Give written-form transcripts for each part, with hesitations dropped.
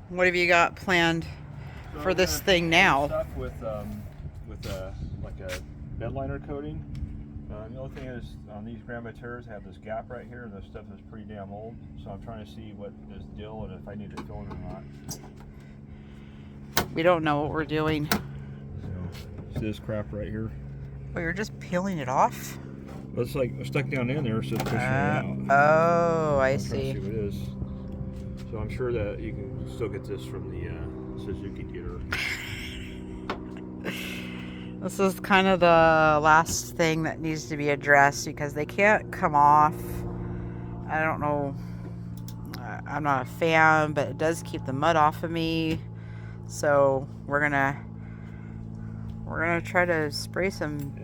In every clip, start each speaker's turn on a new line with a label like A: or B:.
A: What have you got planned
B: So
A: for this thing now?
B: Stuff with like a bed liner coating. The only thing is on these Grand Vitaras have this gap right here, and this stuff is pretty damn old. So I'm trying to see what is the deal and if I need to fill it or not.
A: We don't know what we're doing.
B: So see this crap right here.
A: Oh, you're just peeling it off?
B: Well, it's like stuck down in there, so it's pushing it out.
A: Oh, I
B: I'm
A: see.
B: trying to see what it is. So I'm sure that you can still get this from the Suzuki dealer.
A: This is kind of the last thing that needs to be addressed because they can't come off. I don't know. I'm not a fan, but it does keep the mud off of me. So we're gonna try to spray some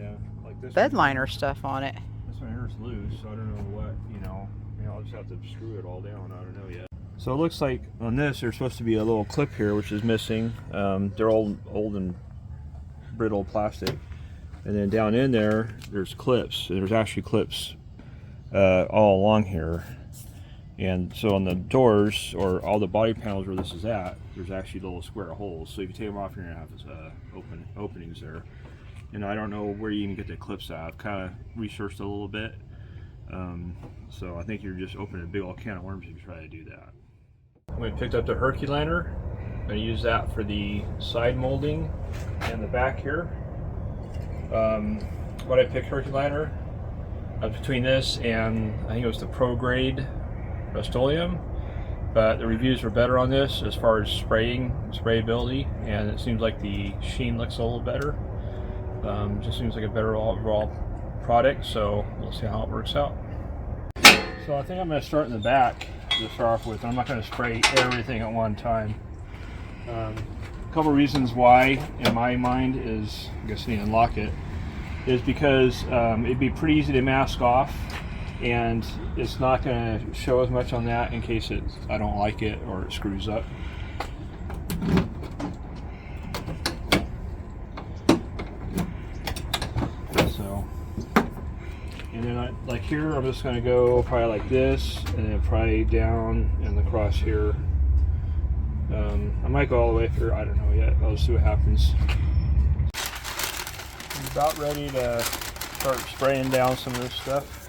B: like this
A: bed liner stuff on it.
B: This one here is loose, so I don't know what, I'll just have to screw it all down. I don't know yet. So it looks like on this there's supposed to be a little clip here which is missing. They're old and brittle plastic, and then down in there's clips. There's actually clips all along here, and so on the doors or all the body panels where this is at, there's actually little square holes. So if you take them off, you're gonna have openings there. And I don't know where you even get the clips at. I've kind of researched a little bit, so I think you're just opening a big old can of worms if you try to do that. We picked up the Herculiner. I'm going to use that for the side molding and the back here. What I picked Herculiner between this and I think it was the Pro Grade Rust-Oleum, but the reviews were better on this as far as sprayability, and it seems like the sheen looks a little better. Just seems like a better overall product, so we'll see how it works out. So I think I'm going to start in the back to start off with. I'm not going to spray everything at one time. A couple reasons why, in my mind, is, I guess I need to unlock it, is because it'd be pretty easy to mask off, and it's not going to show as much on that in case I don't like it or it screws up. So, and then like here, I'm just going to go probably like this, and then probably down and across here. I might go all the way through, I don't know yet. I'll just see what happens. I'm about ready to start spraying down some of this stuff.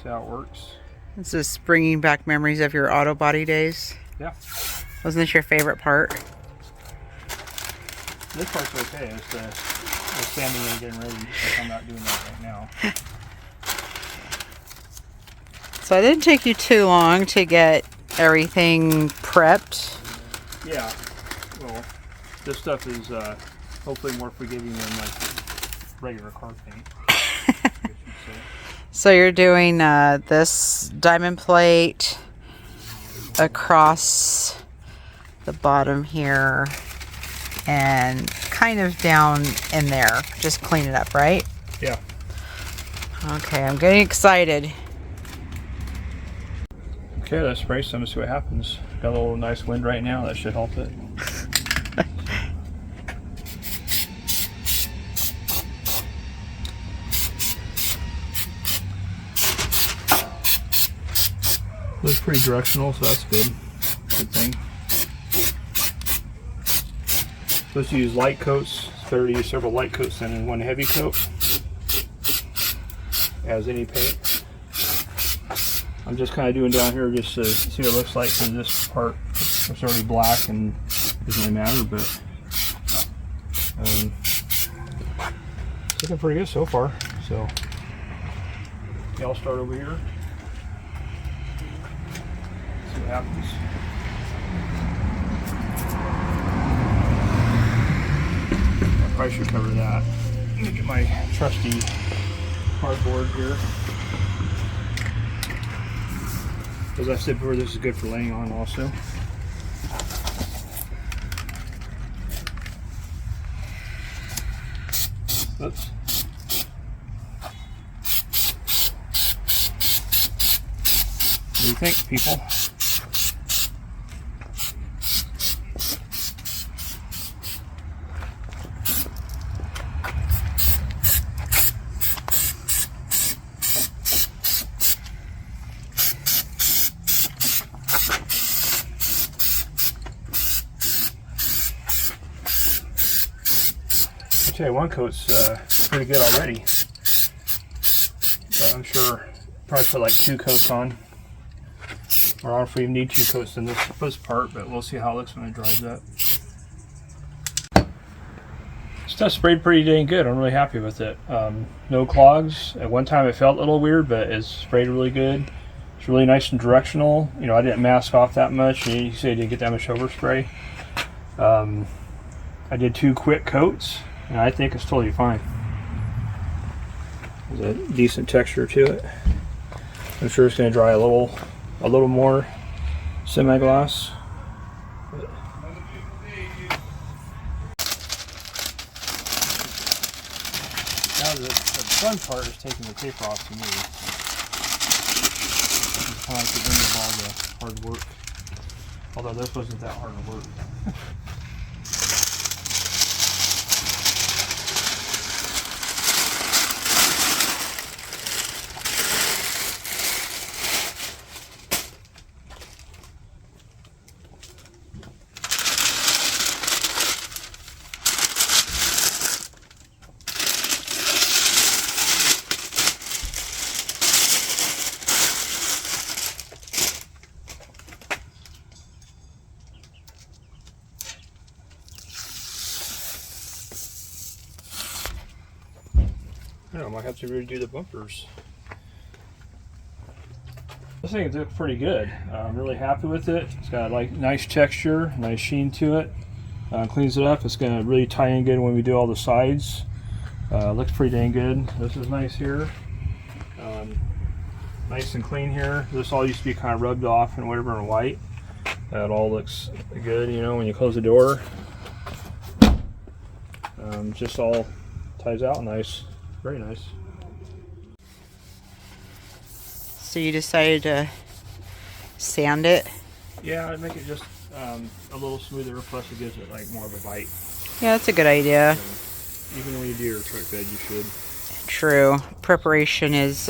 B: See how it works.
A: This is bringing back memories of your auto body days.
B: Yeah.
A: Wasn't this your favorite part?
B: This part's okay. It's the sanding and getting ready. Like I'm not doing that right now.
A: So it didn't take you too long to get everything prepped.
B: Yeah. Well, this stuff is hopefully more forgiving than like regular car paint.
A: So you're doing this diamond plate across the bottom here and kind of down in there. Just clean it up, right?
B: Yeah.
A: Okay, I'm getting excited.
B: Okay, let's spray some and see what happens. Got a little nice wind right now, that should help it. Looks pretty directional, so that's good. Good thing. Supposed to use light coats. It's better to use several light coats than in one heavy coat, as any paint. I'm just kind of doing down here just to see what it looks like, because this part is already black and it doesn't really matter, but it's looking pretty good so far. So yeah, I'll start over here. See what happens. I probably should cover that. Let me get my trusty cardboard here. As I said before, this is good for laying on also. Oops. What do you think, people? I'll tell you, one coat's pretty good already. But I'm sure probably put like 2 coats on. Or I don't know if we even need 2 coats in this part, but we'll see how it looks when it dries up. Stuff sprayed pretty dang good. I'm really happy with it. No clogs. At one time it felt a little weird, but it's sprayed really good. It's really nice and directional. You know, I didn't mask off that much. You say I didn't get that much overspray. I did 2 quick coats, and I think it's totally fine. There's a decent texture to it. I'm sure it's going to dry a little more semi-gloss. Now the fun part is taking the paper off to me. It's kind of like the end of all the hard work. Although this wasn't that hard to work. I don't know, I might have to redo the bumpers. This thing looks pretty good. I'm really happy with it. It's got like nice texture, nice sheen to it. Cleans it up. It's going to really tie in good when we do all the sides. Looks pretty dang good. This is nice here. Nice and clean here. This all used to be kind of rubbed off and whatever in white. It all looks good, you know, when you close the door. Just all ties out nice. Very nice.
A: So you decided to sand it?
B: Yeah, I'd make it just a little smoother, plus it gives it like more of a bite.
A: Yeah, that's a good idea.
B: So, even when you do your truck bed, you should.
A: True. Preparation is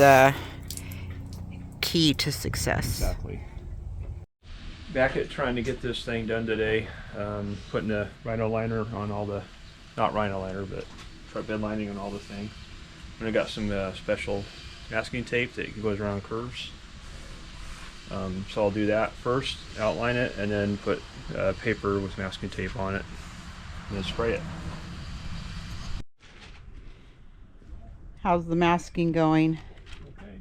A: key to success.
B: Exactly. Back at trying to get this thing done today, putting the rhino liner on all the, not rhino liner, but truck bed lining on all the thing. And I got some special masking tape that goes around curves. So I'll do that first, outline it, and then put paper with masking tape on it, and then spray it.
A: How's the masking going?
B: Okay.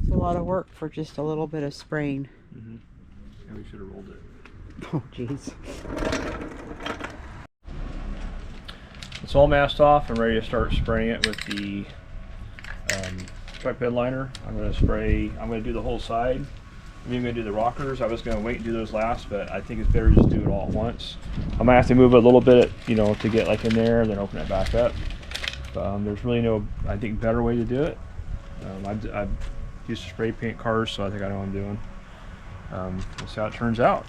A: It's a lot of work for just a little bit of spraying.
B: Mm-hmm. Yeah, we should have rolled it.
A: Oh, jeez.
B: It's all masked off. I'm ready to start spraying it with the truck bed liner. I'm going to do the whole side. I'm even going to do the rockers. I was going to wait and do those last, but I think it's better to just do it all at once. I might have to move it a little bit, you know, to get like in there, then open it back up. There's really no, I think, better way to do it. I've used to spray paint cars, so I think I know what I'm doing. We'll see how it turns out.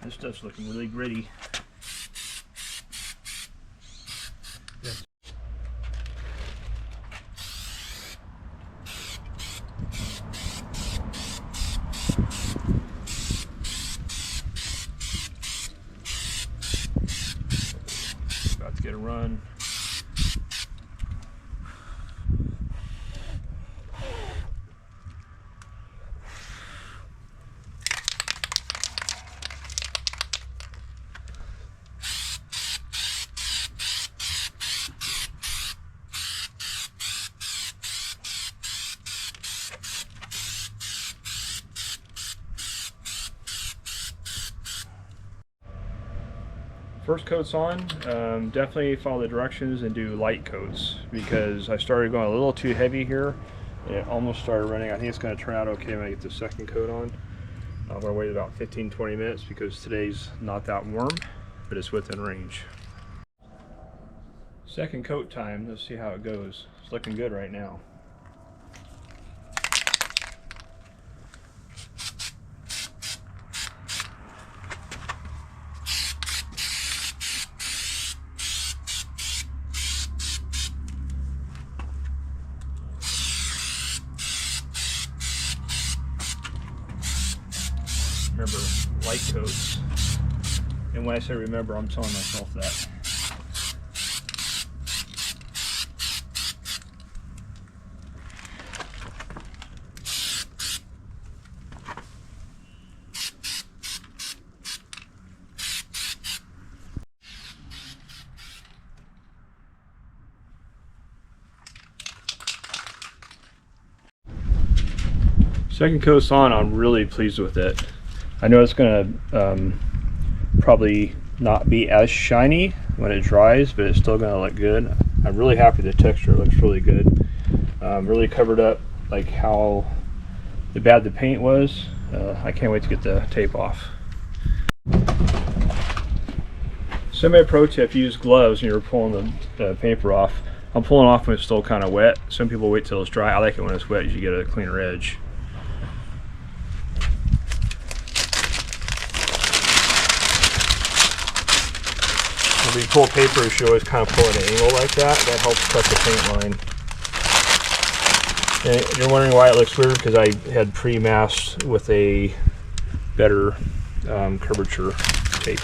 B: This stuff's looking really gritty. Yes. About to get a run. First coat's on, definitely follow the directions and do light coats, because I started going a little too heavy here and it almost started running. I think it's going to turn out okay when I get the second coat on. I'm going to wait about 15-20 minutes because today's not that warm, but it's within range. Second coat time. Let's see how it goes. It's looking good right now. Remember, light coats. And when I say remember, I'm telling myself that. Second coat's on, I'm really pleased with it. I know it's gonna probably not be as shiny when it dries, but it's still gonna look good. I'm really happy with the texture, it looks really good. Really covered up like how bad the paint was. I can't wait to get the tape off. Semi-pro tip, use gloves when you're pulling the paper off. I'm pulling off when it's still kind of wet. Some people wait till it's dry. I like it when it's wet, you get a cleaner edge. When you pull paper, you should always kind of pull at an angle like that. That helps cut the paint line. And you're wondering why it looks weird, because I had pre-masked with a better curvature tape.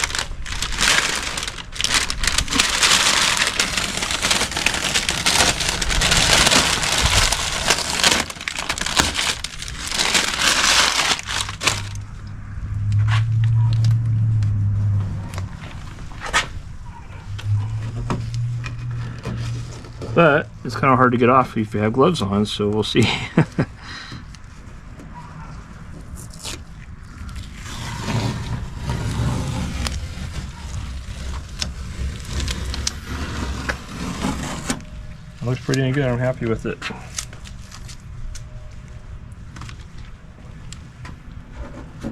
B: But it's kind of hard to get off if you have gloves on, so we'll see. It looks pretty good. I'm happy with it.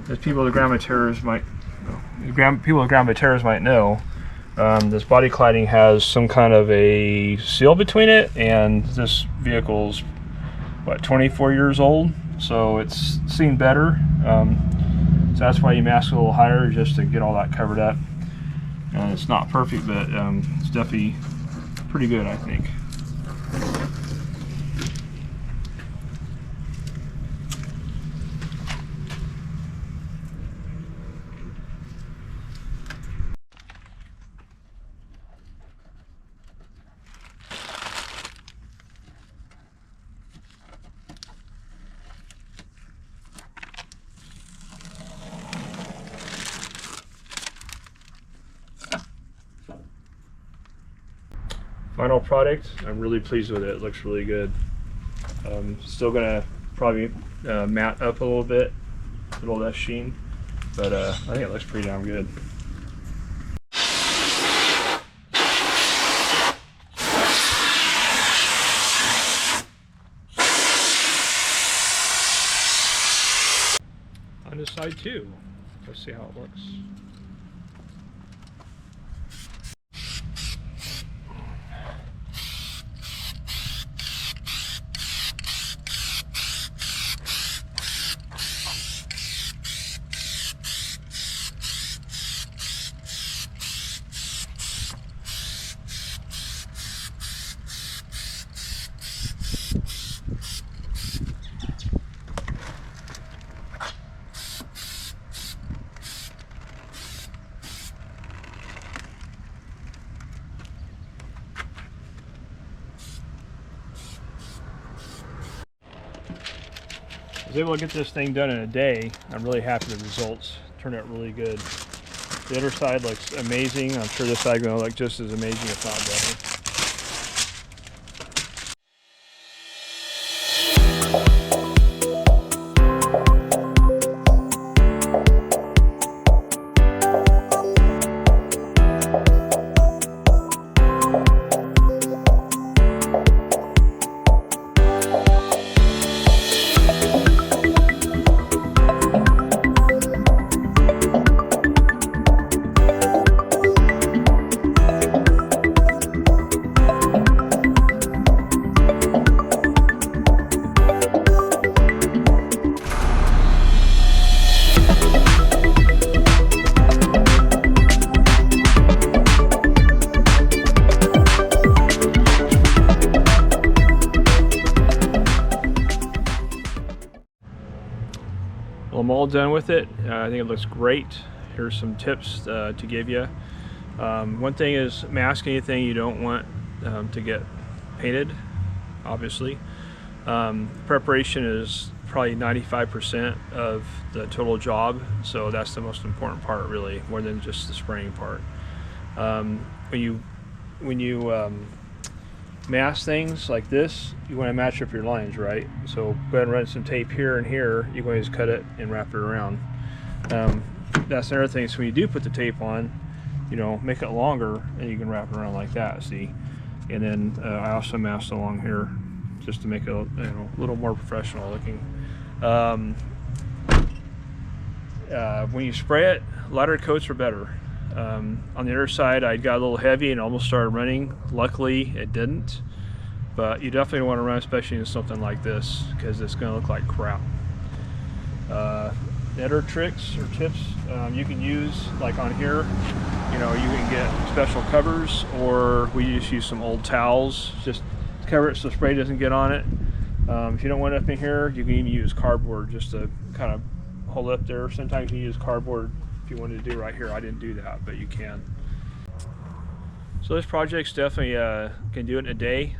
B: As people with Grand Vitaras might know, this body cladding has some kind of a seal between it, and this vehicle's what, 24 years old, so it's seen better. So that's why you mask it a little higher, just to get all that covered up. It's not perfect, but it's definitely pretty good, I think. Final product, I'm really pleased with it. It looks really good. Still gonna probably matte up a little bit, get all that sheen, but I think it looks pretty damn good. On this side too, let's see how it looks. I was able to get this thing done in a day. I'm really happy with the results. Turned out really good. The other side looks amazing. I'm sure this side is going to look just as amazing, if not better. I'm all done with it. I think it looks great. Here's some tips to give you. One thing is mask anything you don't want to get painted, obviously. Preparation is probably 95% of the total job, so that's the most important part, really, more than just the spraying part. When you mask things like this, you want to match up your lines, right? So go ahead and run some tape here and here. You can always cut it and wrap it around. That's another thing. So when you do put the tape on, you know, make it longer, and you can wrap it around like that. See, and then I also masked along here just to make it, you know, a little more professional looking. When you spray it, lighter coats are better. On the other side, I got a little heavy and almost started running. Luckily, it didn't. But you definitely want to run, especially in something like this, because it's going to look like crap. Other tricks or tips you can use, like on here, you know, you can get special covers, or we just use some old towels, just cover it so spray doesn't get on it. If you don't want it up in here, you can even use cardboard just to kind of hold it up there. Sometimes you use cardboard if you wanted to do right here. I didn't do that, but you can. So this project's definitely can do it in a day.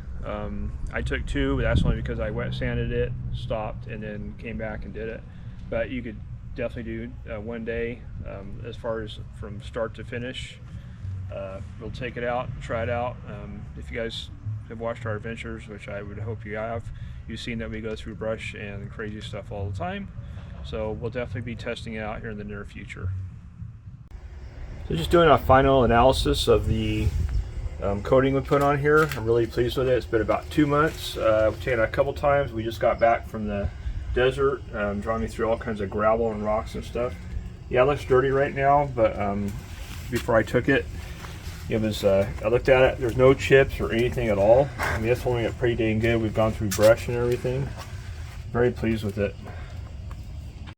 B: I took 2, but that's only because I wet sanded it, stopped, and then came back and did it. But you could definitely do 1 day as far as from start to finish. We'll take it out, try it out. If you guys have watched our adventures, which I would hope you have, you've seen that we go through brush and crazy stuff all the time. So we'll definitely be testing it out here in the near future. So just doing a final analysis of the coating we put on here. I'm really pleased with it. It's been about 2 months. We've taken it a couple times. We just got back from the desert, drawing me through all kinds of gravel and rocks and stuff. Yeah, it looks dirty right now, but before I took it, it was, I looked at it, there's no chips or anything at all. I mean, it's holding it pretty dang good. We've gone through brush and everything. Very pleased with it.